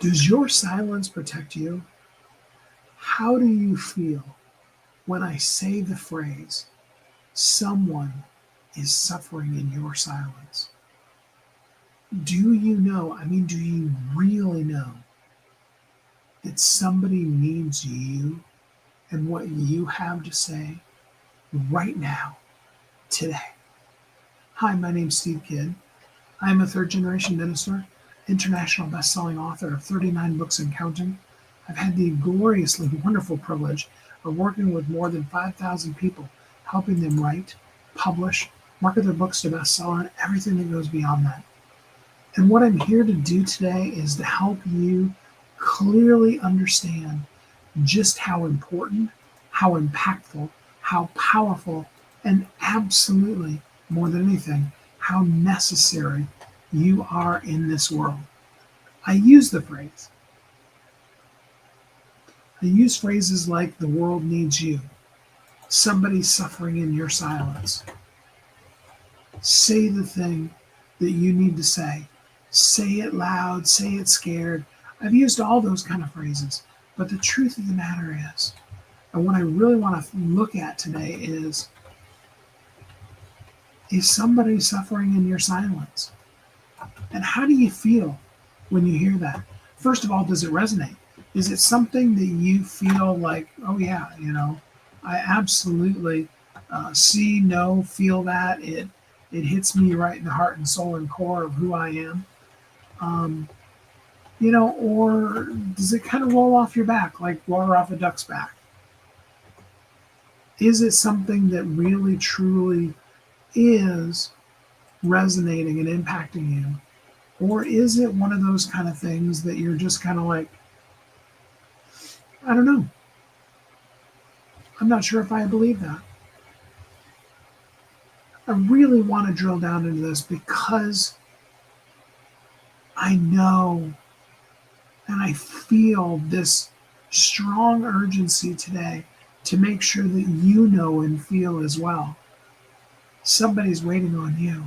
Does your silence protect you? How do you feel when I say the phrase, someone is suffering in your silence? Do you know, do you really know that somebody needs you and what you have to say right now, today? Hi, my name's Steve Kidd. I am a third generation minister, international best-selling author of 39 books and counting. I've had the gloriously wonderful privilege of working with more than 5,000 people, helping them write, publish, market their books to bestseller, and everything that goes beyond that. And what I'm here to do today is to help you clearly understand just how important, how impactful, how powerful, and absolutely, more than anything, how necessary you are in this world. I use phrases like the world needs you, somebody's suffering in your silence. Say the thing that you need to say. Say it loud, say it scared. I've used all those kind of phrases, but the truth of the matter is, and what I really want to look at today is somebody suffering in your silence? And how do you feel when you hear that? First of all, does it resonate? Is it something that you feel like, oh yeah, I absolutely see, know, feel that. It hits me right in the heart and soul and core of who I am. Or does it kind of roll off your back like water off a duck's back? Is it something that really, truly is resonating and impacting you? Or is it one of those kind of things that you're just kind of like, I don't know. I'm not sure if I believe that. I really want to drill down into this because I know and I feel this strong urgency today to make sure that you know and feel as well. Somebody's waiting on you.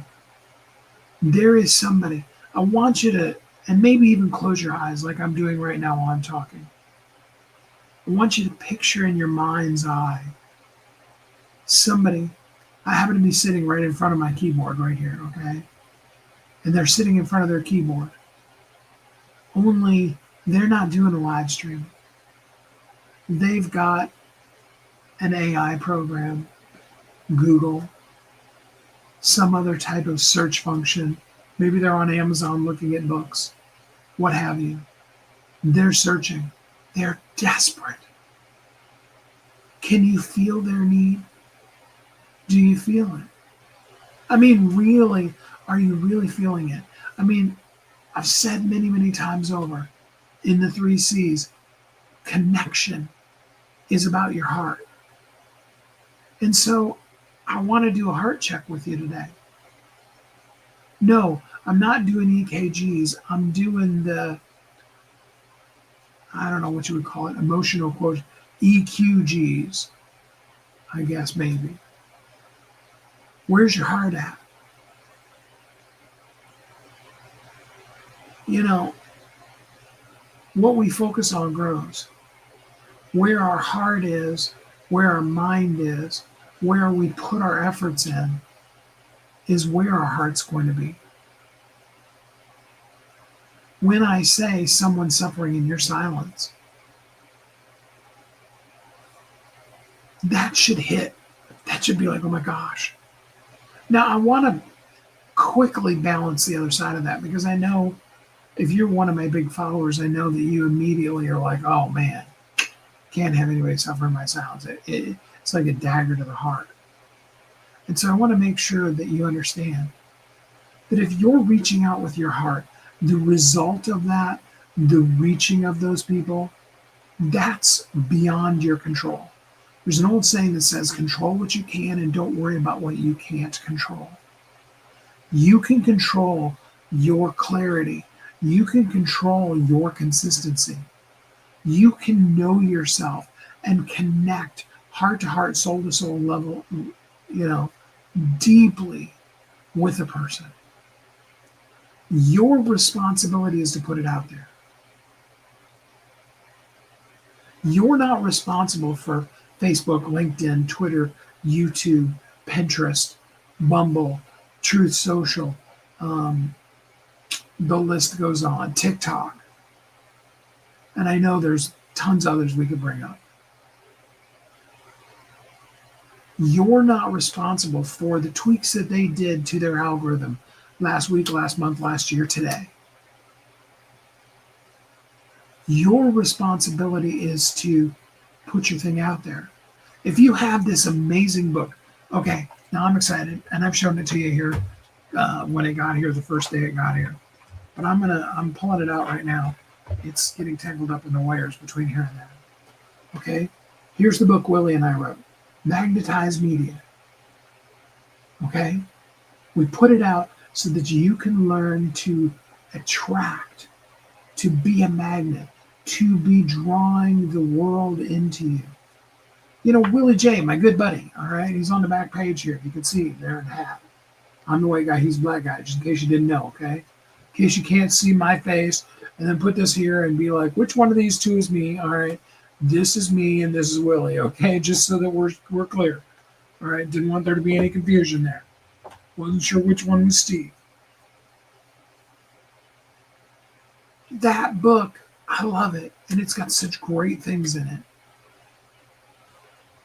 There is somebody. I want you to, and maybe even close your eyes like I'm doing right now while I'm talking. I want you to picture in your mind's eye somebody. I happen to be sitting right in front of my keyboard right here, okay? And they're sitting in front of their keyboard. Only they're not doing a live stream. They've got an AI program, Google, some other type of search function. Maybe they're on Amazon looking at books, what have you. They're searching. They're desperate. Can you feel their need? Do you feel it? Really, are you really feeling it? I've said many, many times over in the 3 C's, connection is about your heart. And so I want to do a heart check with you today. No, I'm not doing EKGs. I'm doing the, I don't know what you would call it, emotional quotient, EQGs, I guess maybe. Where's your heart at? What we focus on grows. Where our heart is, where our mind is, where we put our efforts in, is where our heart's going to be. When I say someone's suffering in your silence, that should hit. That should be like, oh my gosh. Now, I want to quickly balance the other side of that because I know if you're one of my big followers, I know that you immediately are like, oh man, can't have anybody suffer in my silence. It's like a dagger to the heart. And so I want to make sure that you understand that if you're reaching out with your heart, the result of that, the reaching of those people, that's beyond your control. There's an old saying that says, control what you can and don't worry about what you can't control. You can control your clarity. You can control your consistency. You can know yourself and connect heart to heart, soul to soul level, deeply with a person. Your responsibility is to put it out there. You're not responsible for Facebook, LinkedIn, Twitter, YouTube, Pinterest, Bumble, Truth Social. Um, the list goes on, TikTok. And I know there's tons others we could bring up. You're not responsible for the tweaks that they did to their algorithm last week, last month, last year, today. Your responsibility is to put your thing out there. If you have this amazing book, okay, now I'm excited, and I've shown it to you here when it got here, the first day it got here. But I'm pulling it out right now. It's getting tangled up in the wires between here and there. Okay, here's the book Willie and I wrote, Magnetize Media. Okay, we put it out so that you can learn to attract, to be a magnet, to be drawing the world into you. You know, Willie J, my good buddy, all right, he's on the back page here. You can see there in the hat. I'm the white guy, he's the black guy, just in case you didn't know, okay? In case you can't see my face, and then put this here and be like, which one of these two is me? All right, this is me and this is Willie, okay? Just so that we're clear. All right, didn't want there to be any confusion there. Wasn't sure which one was Steve. That book, I love it, and it's got such great things in it.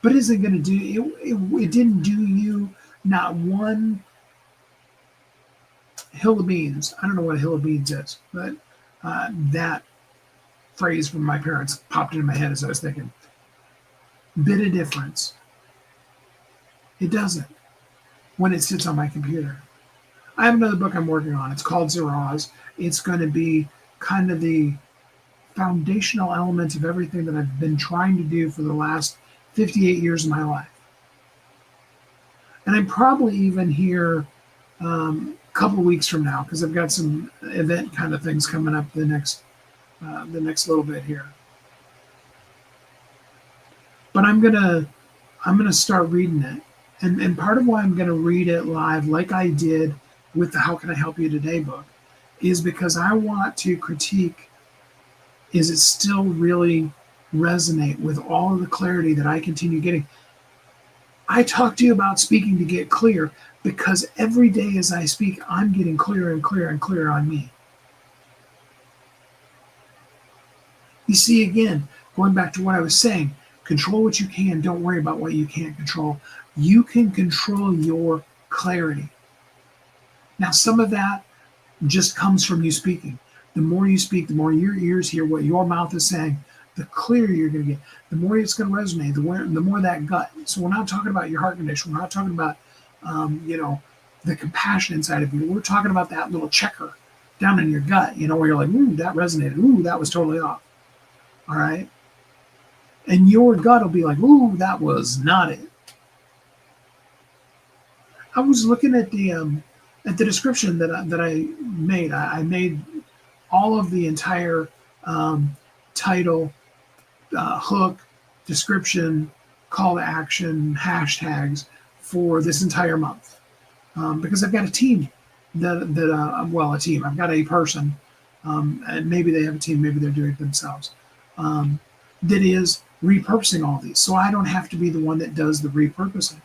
But it isn't going to do it didn't do you not one hill of beans. I don't know what a hill of beans is, but that phrase from my parents popped into my head as I was thinking. Bit of difference. It doesn't when it sits on my computer. I have another book I'm working on. It's called Zeraz. It's going to be kind of the foundational elements of everything that I've been trying to do for the last 58 years of my life. And I'm probably even here a couple of weeks from now because I've got some event kind of things coming up the next little bit here. But I'm gonna start reading it, and part of why I'm gonna read it live, like I did with the How Can I Help You Today book, is because I want to critique: is it still really resonate with all of the clarity that I continue getting? I talk to you about speaking to get clear because every day as I speak, I'm getting clearer and clearer and clearer on me. You see, again, going back to what I was saying, control what you can, don't worry about what you can't control. You can control your clarity. Now, some of that just comes from you speaking. The more you speak, the more your ears hear what your mouth is saying, the clearer you're going to get, the more it's going to resonate, the more that gut. So we're not talking about your heart condition. We're not talking about, the compassion inside of you. We're talking about that little checker down in your gut, where you're like, ooh, that resonated. Ooh, that was totally off. All right. And your gut will be like, ooh, that was not it. I was looking at the description that I made. I made all of the entire title, hook, description, call to action, hashtags for this entire month because I've got a team a team. I've got a person, and maybe they have a team, maybe they're doing it themselves. That is repurposing all these, so I don't have to be the one that does the repurposing.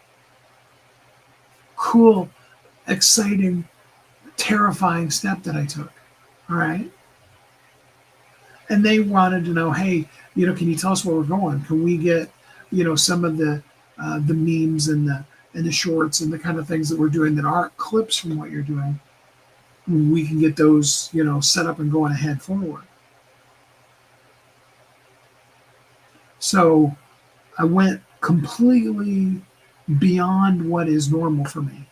Cool, exciting, terrifying step that I took. All right. And they wanted to know, hey, can you tell us where we're going? Can we get, some of the memes and the shorts and the kind of things that we're doing that aren't clips from what you're doing? We can get those, set up and going ahead forward. So I went completely beyond what is normal for me.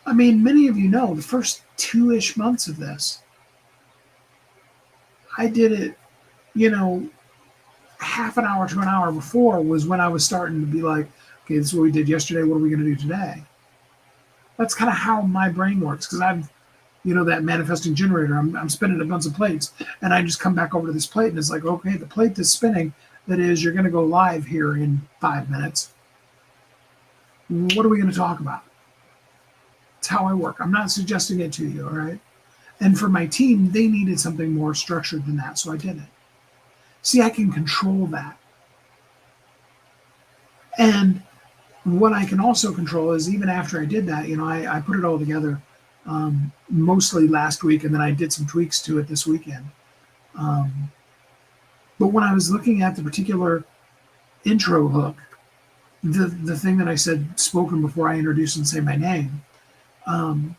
I mean, many of you know the first 2-ish months of this, I did it, half an hour to an hour before was when I was starting to be like, okay, this is what we did yesterday. What are we going to do today? That's kind of how my brain works because I've, that manifesting generator. I'm spinning a bunch of plates, and I just come back over to this plate, and it's like, okay, the plate that's spinning, that is, you're going to go live here in 5 minutes. What are we going to talk about? It's how I work. I'm not suggesting it to you, all right? And for my team, they needed something more structured than that, so I did it. See, I can control that. And what I can also control is even after I did that, I put it all together mostly last week, and then I did some tweaks to it this weekend. Um, but when I was looking at the particular intro hook, the thing that I said spoken before I introduce and say my name, um,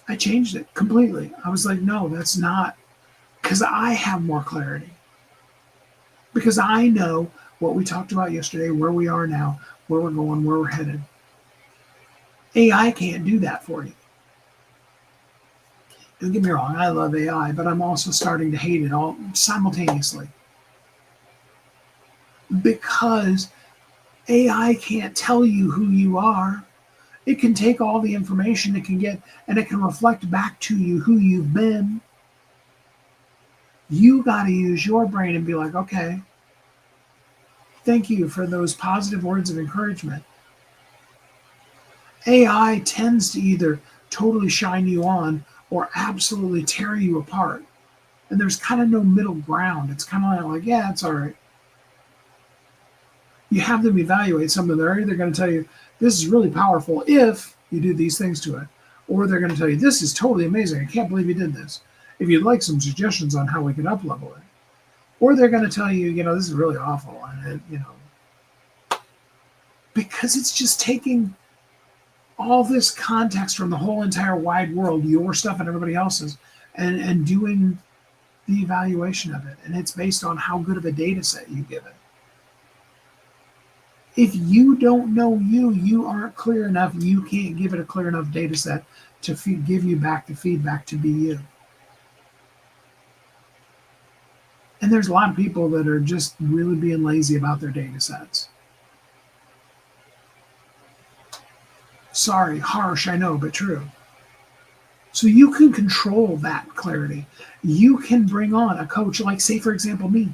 I changed it completely. I was like, no, that's not, because I have more clarity. Because I know what we talked about yesterday, where we are now, where we're going, where we're headed. AI can't do that for you. Don't get me wrong, I love AI, but I'm also starting to hate it all simultaneously. Because AI can't tell you who you are. It can take all the information it can get and it can reflect back to you who you've been. You got to use your brain and be like, okay, thank you for those positive words of encouragement. AI tends to either totally shine you on or absolutely tear you apart. And there's kind of no middle ground. It's kind of like, yeah, it's all right. You have them evaluate something. They're either going to tell you, this is really powerful if you do these things to it, or they're going to tell you, this is totally amazing. I can't believe you did this. If you'd like some suggestions on how we can up-level it. Or they're going to tell you, this is really awful. And, because it's just taking all this context from the whole entire wide world, your stuff and everybody else's, and doing the evaluation of it. And it's based on how good of a data set you give it. If you don't know you aren't clear enough, you can't give it a clear enough data set to give you back the feedback to be you. And there's a lot of people that are just really being lazy about their data sets. Sorry, harsh, I know, but true. So you can control that clarity. You can bring on a coach like, say, for example, me,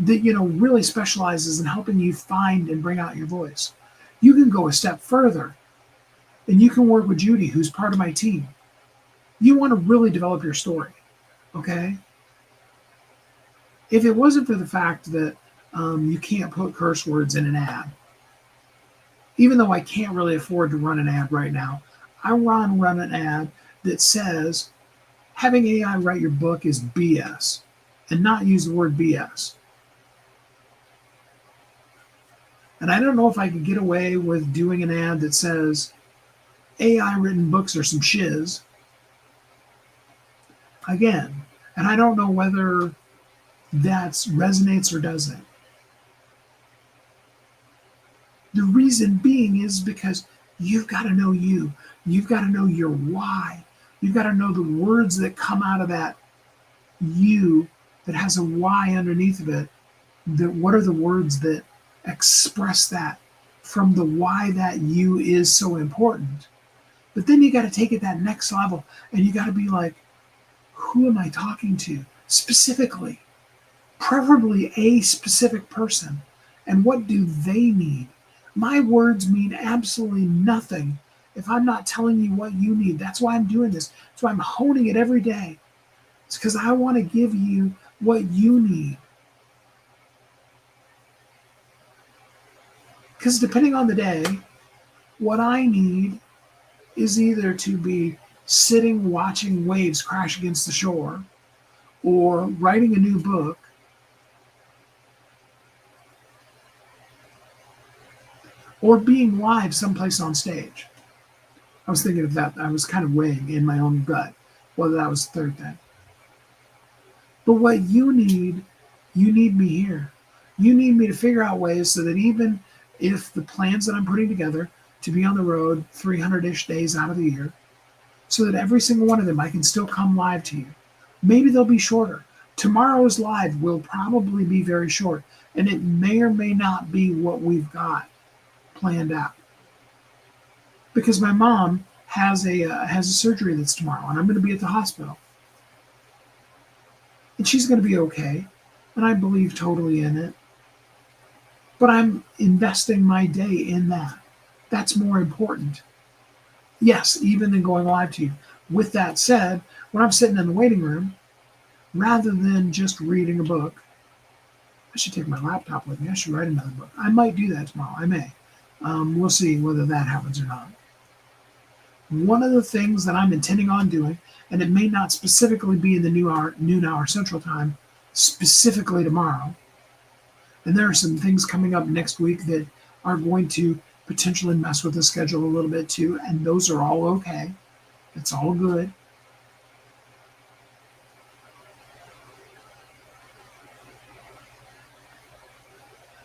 that really specializes in helping you find and bring out your voice. You can go a step further and you can work with Judy, who's part of my team. You want to really develop your story, okay? If it wasn't for the fact that you can't put curse words in an ad, even though I can't really afford to run an ad right now, I run an ad that says having AI write your book is BS, and not use the word BS. And I don't know if I could get away with doing an ad that says AI written books are some shiz. Again, and I don't know whether that resonates or doesn't. The reason being is because you've got to know you. You've got to know your why. You've got to know the words that come out of that you that has a why underneath of it. What are the words that express that from the why that you is so important? But then you got to take it that next level and you got to be like, who am I talking to specifically? Preferably a specific person. And what do they need? My words mean absolutely nothing if I'm not telling you what you need. That's why I'm doing this. That's why I'm honing it every day. It's because I want to give you what you need. Because depending on the day, what I need is either to be sitting watching waves crash against the shore, or writing a new book, or being live someplace on stage. I was thinking of that. I was kind of weighing in my own gut whether that was the third thing. But what you need me here. You need me to figure out ways so that even if the plans that I'm putting together to be on the road 300-ish days out of the year, so that every single one of them I can still come live to you. Maybe they'll be shorter. Tomorrow's live will probably be very short, and it may or may not be what we've got planned out. Because my mom has a surgery that's tomorrow, and I'm going to be at the hospital. And she's going to be okay, and I believe totally in it. But I'm investing my day in that. That's more important. Yes, even than going live to you. With that said, when I'm sitting in the waiting room, rather than just reading a book. I should take my laptop with me. I should write another book. I might do that tomorrow. I may. We'll see whether that happens or not. One of the things that I'm intending on doing, and it may not specifically be in the noon hour Central Time, specifically tomorrow, and there are some things coming up next week that are going to potentially mess with the schedule a little bit too, and those are all okay. It's all good.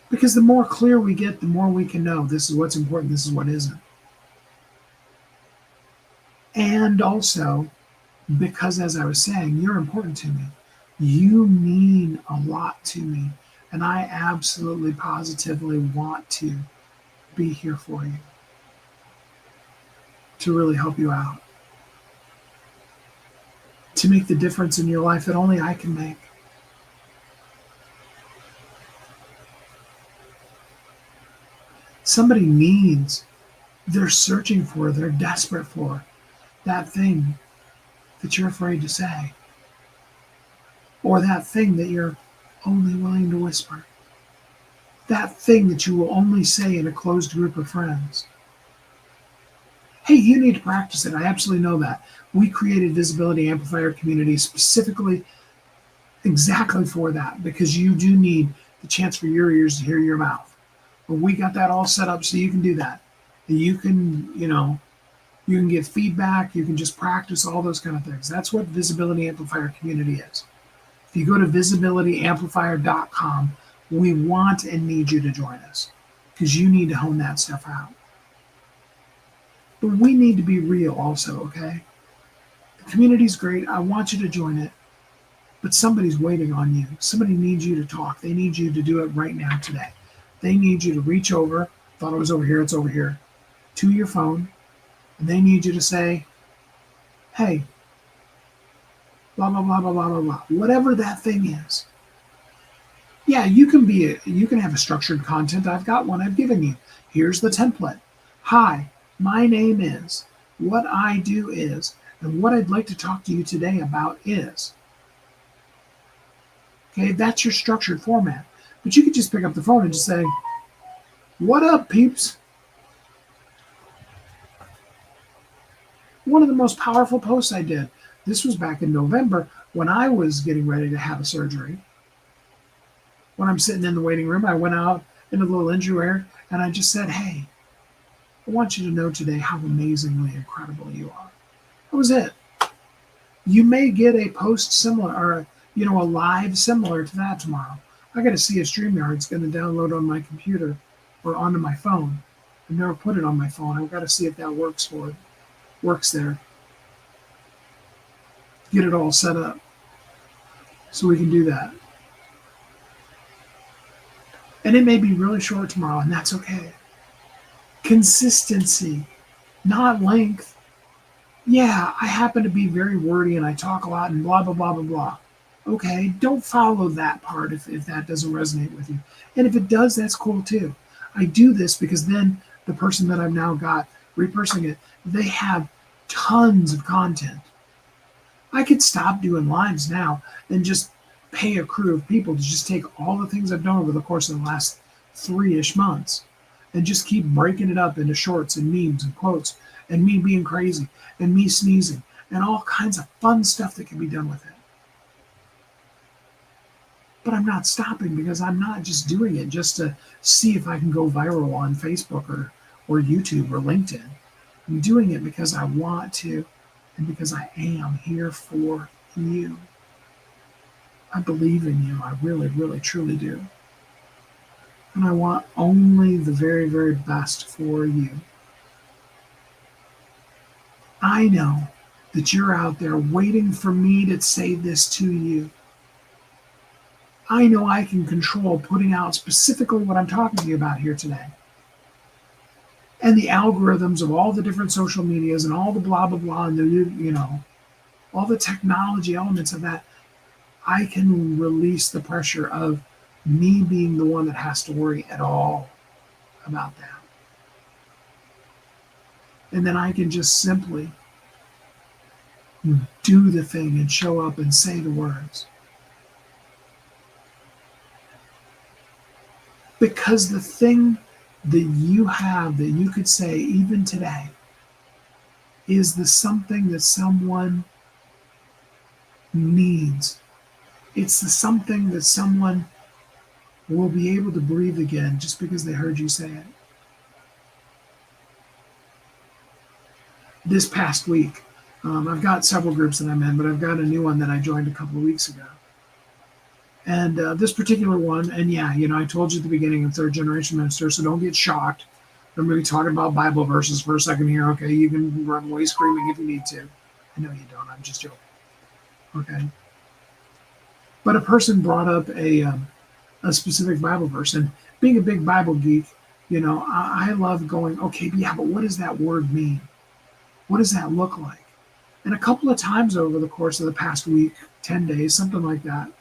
Because the more clear we get, the more we can know this is what's important, this is what isn't. And also, because as I was saying, you're important to me. You mean a lot to me. And I absolutely, positively want to be here for you, to really help you out, to make the difference in your life that only I can make. Somebody needs, they're searching for, they're desperate for that thing that you're afraid to say, or that thing that you're only willing to whisper, that thing that you will only say in a closed group of friends. Hey, you need to practice it. I absolutely know that. We created Visibility Amplifier Community specifically exactly for that, because you do need the chance for your ears to hear your mouth. But we got that all set up so you can do that. And you can, you can give feedback, you can just practice all those kind of things. That's what Visibility Amplifier Community is. If you go to visibilityamplifier.com, we want and need you to join us because you need to hone that stuff out. But we need to be real also, okay? The community's great. I want you to join it. But somebody's waiting on you. Somebody needs you to talk. They need you to do it right now today. They need you to reach over, thought it was over here, it's over here, to your phone. And they need you to say, hey, blah, blah, blah, blah, blah, blah, blah. Whatever that thing is. Yeah, you can have a structured content. I've got one I've given you. Here's the template. Hi, my name is, what I do is, and what I'd like to talk to you today about is. Okay, that's your structured format. But you could just pick up the phone and just say, what up, peeps? One of the most powerful posts I did, this was back in November when I was getting ready to have a surgery. When I'm sitting in the waiting room, I went out in a little injury area and I just said, hey, I want you to know today how amazingly incredible you are. That was it. You may get a post similar or a live similar to that tomorrow. I got to see if StreamYard's going to download on my computer or onto my phone. I've never put it on my phone. I've got to see if that works there. Get it all set up so we can do that. And it may be really short tomorrow, and that's okay. Consistency, not length. Yeah, I happen to be very wordy and I talk a lot and blah, blah, blah, blah, blah. Okay, don't follow that part if that doesn't resonate with you. And if it does, that's cool too. I do this because then the person that I've now got repurposing it, they have tons of content. I could stop doing lives now and just pay a crew of people to just take all the things I've done over the course of the last 3-ish months and just keep breaking it up into shorts and memes and quotes and me being crazy and me sneezing and all kinds of fun stuff that can be done with it. But I'm not stopping because I'm not just doing it just to see if I can go viral on Facebook or YouTube or LinkedIn. I'm doing it because I want to and because I am here for you. I believe in you. I really, really, truly do. And I want only the very, very best for you. I know that you're out there waiting for me to say this to you. I know I can control putting out specifically what I'm talking to you about here today. And the algorithms of all the different social medias and all the blah, blah, blah, and all the technology elements of that, I can release the pressure of me being the one that has to worry at all about that. And then I can just simply do the thing and show up and say the words. Because the thing that you have that you could say even today is the something that someone needs. It's the something that someone will be able to breathe again just because they heard you say it. This past week, I've got several groups that I'm in, but I've got a new one that I joined a couple of weeks ago. And this particular one, and yeah, I told you at the beginning of Third Generation Minister, so don't get shocked. I'm going to be talking about Bible verses for a second here. Okay, you can run away screaming if you need to. I know you don't. I'm just joking. Okay. But a person brought up a specific Bible verse, and being a big Bible geek, I love going, okay, yeah, but what does that word mean? What does that look like? And a couple of times over the course of the past week, 10 days, something like that,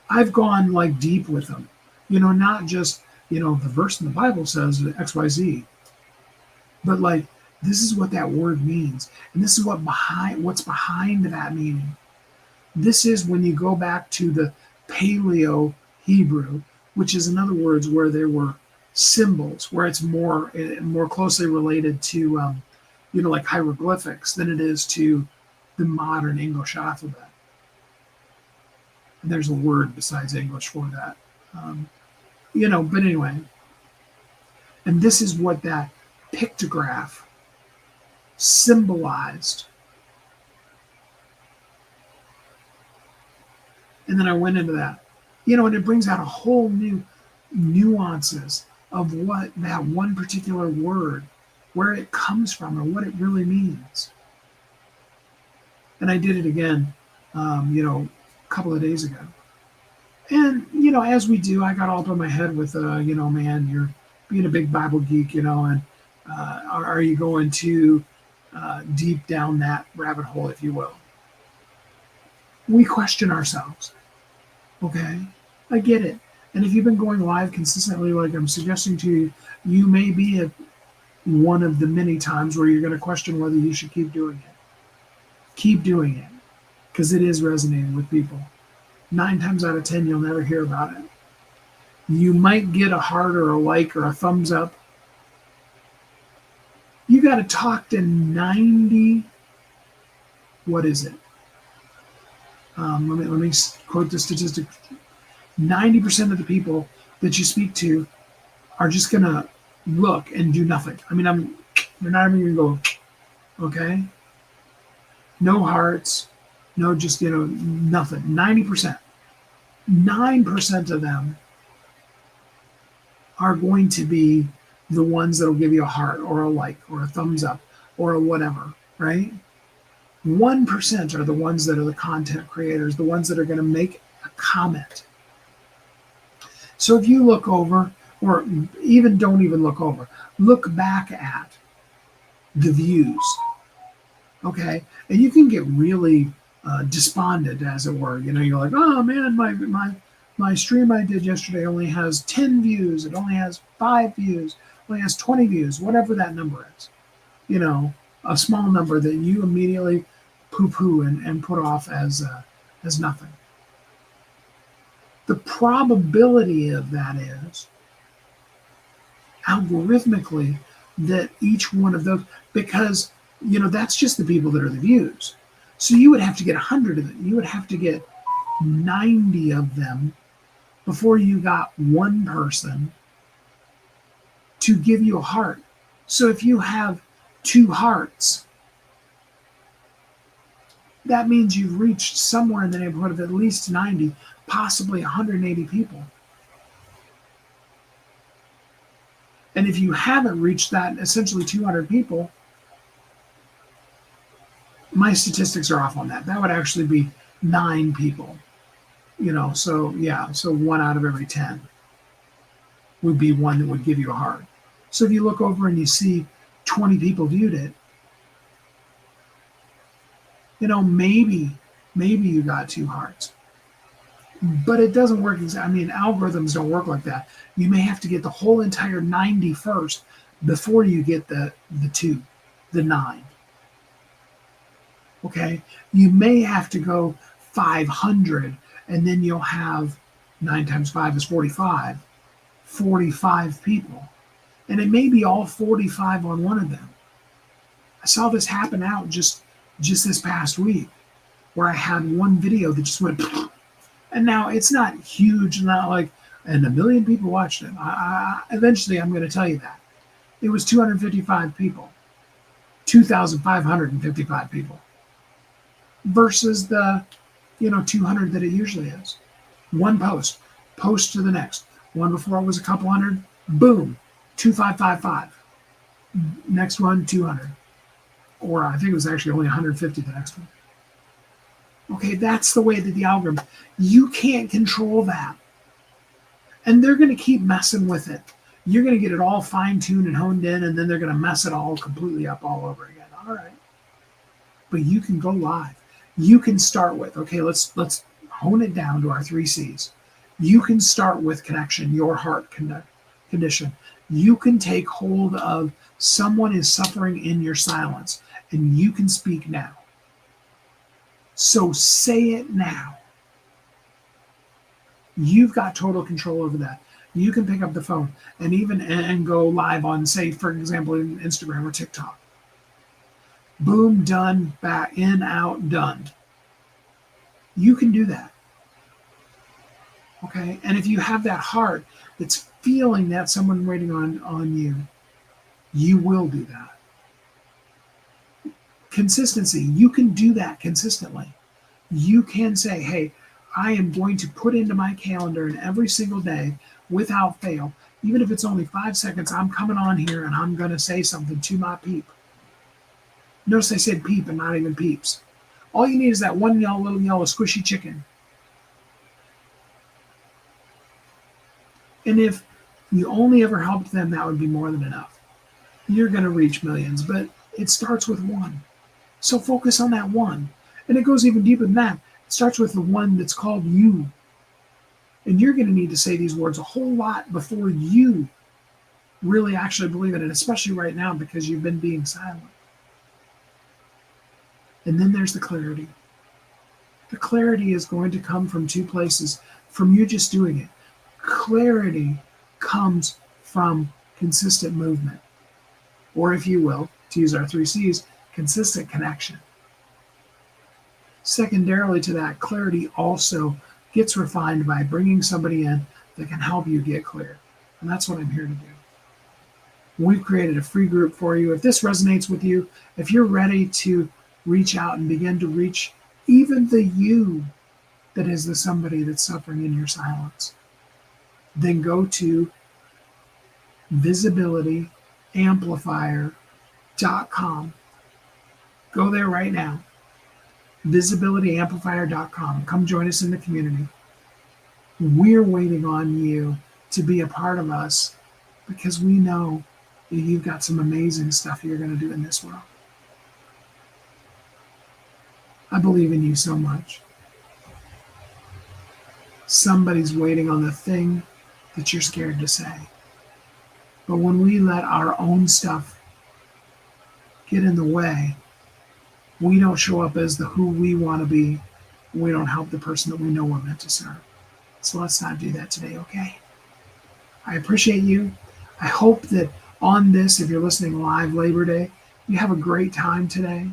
I've gone like deep with them, not just, the verse in the Bible says XYZ, but like, this is what that word means. And this is what's behind that meaning. This is when you go back to the Paleo Hebrew, which is in other words, where there were symbols, where it's more closely related to, like hieroglyphics than it is to the modern English alphabet. And there's a word besides English for that. But anyway, and this is what that pictograph symbolized. And then I went into that, and it brings out a whole new nuances of what that one particular word, where it comes from and what it really means. And I did it again, a couple of days ago. And, as we do, I got all up in my head with, man, you're being a big Bible geek, and are you going too deep down that rabbit hole, if you will? We question ourselves. Okay, I get it. And if you've been going live consistently, like I'm suggesting to you, you may be at one of the many times where you're going to question whether you should keep doing it. Keep doing it, because it is resonating with people. 9 times out of 10, you'll never hear about it. You might get a heart or a like or a thumbs up. You got to talk to 90. What is it? Let me quote the statistic. 90% of the people that you speak to are just going to look and do nothing. I mean, they're not even going to go, okay? No hearts, no just, nothing. 90%. 9% of them are going to be the ones that will give you a heart or a like or a thumbs up or a whatever, right? 1% are the ones that are the content creators, the ones that are going to make a comment. So if you look over, or even don't even look over, look back at the views, okay? And you can get really despondent, as it were. You're like, oh man, my stream I did yesterday only has 10 views. It only has 5 views. Only has 20 views, whatever that number is. A small number that you immediately poo-poo and put off as nothing. The probability of that is algorithmically that each one of those, because that's just the people that are the views. So you would have to get 100 of them. You would have to get 90 of them before you got one person to give you a heart. So if you have 2 hearts, that means you've reached somewhere in the neighborhood of at least 90, possibly 180 people. And if you haven't reached that, essentially 200 people, my statistics are off on that. That would actually be 9 people. So 1 out of every 10 would be one that would give you a heart. So if you look over and you see 20 people viewed it, maybe you got 2 hearts. But it doesn't work exactly. Algorithms don't work like that. You may have to get the whole entire 90 first before you get the 2, the 9. Okay? You may have to go 500, and then you'll have 9 times 5 is 45. 45 people. And it may be all 45 on one of them. I saw this happen out just this past week, where I had one video that just went, and now it's not huge, not like, and a million people watched it. Eventually, I'm going to tell you that. It was 255 people, 2,555 people, versus the 200 that it usually is. One post to the next. One before it was a couple hundred, boom, 2,555. Next one, 200. Or I think it was actually only 150 the next one. Okay, that's the way that the algorithm, you can't control that. And they're going to keep messing with it. You're going to get it all fine-tuned and honed in, and then they're going to mess it all completely up all over again. All right. But you can go live. You can start with, okay, let's hone it down to our 3 C's. You can start with connection, your heart condition. You can take hold of someone is suffering in your silence, and you can speak now. So say it now. You've got total control over that. You can pick up the phone and even go live on, say, for example, in Instagram or TikTok. Boom, done, back, in, out, done. You can do that. Okay? And if you have that heart that's feeling that someone waiting on you, you will do that. Consistency. You can do that consistently. You can say, hey, I am going to put into my calendar, and every single day, without fail, even if it's only 5 seconds, I'm coming on here and I'm going to say something to my peep. Notice I said peep and not even peeps. All you need is that one little yellow squishy chicken. And if you only ever helped them, that would be more than enough. You're going to reach millions, but it starts with one. So focus on that one. And it goes even deeper than that. It starts with the one that's called you. And you're going to need to say these words a whole lot before you really actually believe in it, especially right now because you've been being silent. And then there's the clarity. The clarity is going to come from 2 places, from you just doing it. Clarity comes from consistent movement, or if you will, to use our 3 C's, consistent connection. Secondarily to that, clarity also gets refined by bringing somebody in that can help you get clear. And that's what I'm here to do. We've created a free group for you. If this resonates with you, if you're ready to reach out and begin to reach even the you that is the somebody that's suffering in your silence, then go to visibilityamplifier.com. Go there right now. visibilityamplifier.com. Come join us in the community. We're waiting on you to be a part of us because we know that you've got some amazing stuff you're going to do in this world. I believe in you so much. Somebody's waiting on the thing that you're scared to say. But when we let our own stuff get in the way, we don't show up as the who we want to be. We don't help the person that we know we're meant to serve. So let's not do that today, okay? I appreciate you. I hope that on this, if you're listening live Labor Day, you have a great time today.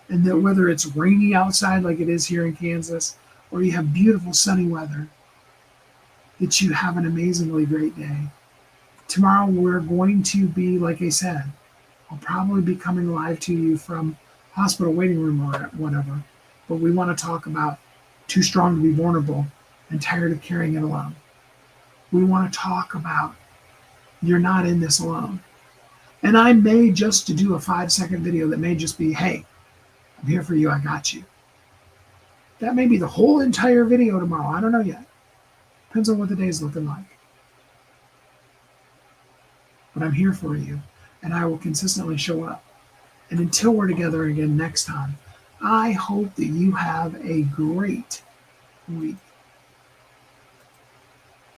And that whether it's rainy outside like it is here in Kansas, or you have beautiful sunny weather, that you have an amazingly great day. Tomorrow we're going to be, like I said, I'll probably be coming live to you from hospital waiting room or whatever. But we want to talk about too strong to be vulnerable and tired of carrying it alone. We want to talk about you're not in this alone. And I may just to do a 5-second video that may just be, hey, I'm here for you, I got you. That may be the whole entire video tomorrow. I don't know yet. Depends on what the day's looking like. But I'm here for you, and I will consistently show up. And until we're together again next time, I hope that you have a great week.